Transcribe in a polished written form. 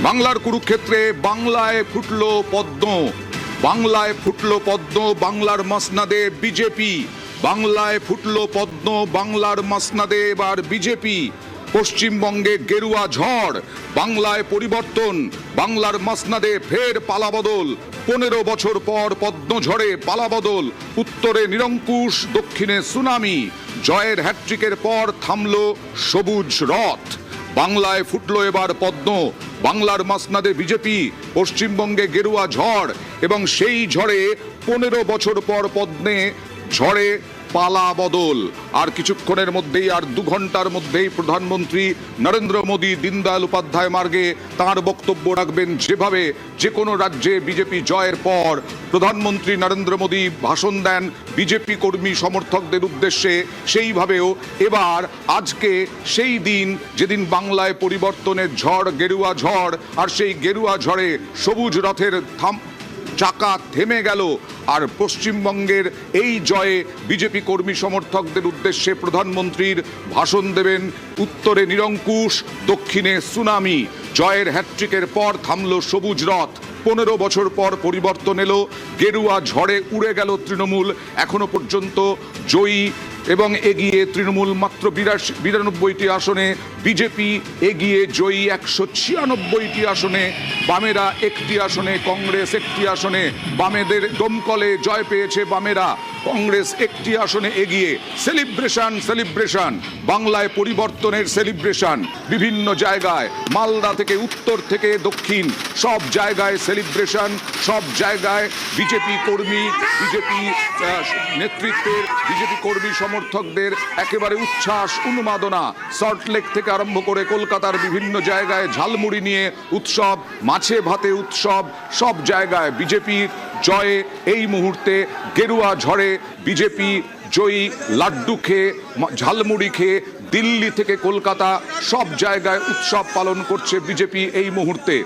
বাংলার কুরুক্ষেত্রে বাংলায় ফুটলো পদ্ম, বাংলায় ফুটলো পদ্ম, বাংলার মসনদে বিজেপি। বাংলায় ফুটলো পদ্ম, বাংলার মসনদে এবার বিজেপি। পশ্চিমবঙ্গে গেরুয়া ঝড়, বাংলায় পরিবর্তন, বাংলার মসনদে ফের পালাবদল। 15 বছর পর পদ্ম ঝড়ে পালাবদল, উত্তরে নিরঙ্কুশ, দক্ষিণে সুনামি। জয়ের হ্যাট্রিকের পর থামল সবুজ রথ। বাংলায় ফুটলো এবার পদ্ম, বাংলার মসনদে বিজেপি। পশ্চিমবঙ্গে গেরুয়া ঝড় এবং সেই ঝড়ে 15 বছর পর পদ্মে ঝড়ে পালা বদল। আর কিছুক্ষণের মধ্যেই, আর 2 ঘন্টার মধ্যেই প্রধানমন্ত্রী নরেন্দ্র মোদী দীনদয়াল উপাধ্যায় মার্গে তাঁর বক্তব্য রাখবেন। যেভাবে যে কোনো রাজ্যে বিজেপি জয়ের পর প্রধানমন্ত্রী নরেন্দ্র মোদী ভাষণ দেন বিজেপি কর্মী সমর্থকদের উদ্দেশ্যে, সেইভাবেও এবার আজকে সেই দিন যেদিন বাংলায় পরিবর্তনের ঝড়, গেরুয়া ঝড়, আর সেই গেরুয়া ঝড়ে সবুজ রথের চাকা থেমে গেল। আর পশ্চিমবঙ্গের এই জয়ে বিজেপি কর্মী সমর্থকদের উদ্দেশ্যে প্রধানমন্ত্রীর ভাষণ দেবেন। উত্তরে নিরঙ্কুশ, দক্ষিণে সুনামি। জয়ের হ্যাট্রিকের পর থামল সবুজ রথ। 15 বছর পর পরিবর্তন এলো, গেরুয়া ঝড়ে উড়ে গেল তৃণমূল। এখনো পর্যন্ত জয়ী এবং এগিয়ে তৃণমূল মাত্র 92টি আসনে, বিজেপি এগিয়ে জয়ী 196টি আসনে। বামেরা 1টি আসনে, কংগ্রেস 1টি আসনে। বামেদের দমকলে জয় পেয়েছে বামেরা, কংগ্রেস 1টি আসনে এগিয়ে। সেলিব্রেশন, সেলিব্রেশন, বাংলায় পরিবর্তনের সেলিব্রেশন। বিভিন্ন জায়গায়, মালদা থেকে উত্তর থেকে দক্ষিণ, সব জায়গায় সেলিব্রেশন। সব জায়গায় বিজেপি কর্মী, বিজেপি নেতৃত্বের, বিজেপি কর্মী সমর্থকদের একেবারে উচ্ছ্বাস, উন্মাদনা। সল্টলেক থেকে আরম্ভ করে কলকাতার বিভিন্ন জায়গায় ঝালমুড়ি নিয়ে উৎসব, মাছে ভাতে উৎসব। সব জায়গায় বিজেপির জয়ে এই মুহূর্তে গেরুয়া ঝড়ে বিজেপি জয়ী। লাড্ডু খেয়ে, ঝালমুড়ি খেয়ে দিল্লি থেকে কলকাতা সব জায়গায় উৎসব পালন করছে বিজেপি এই মুহূর্তে।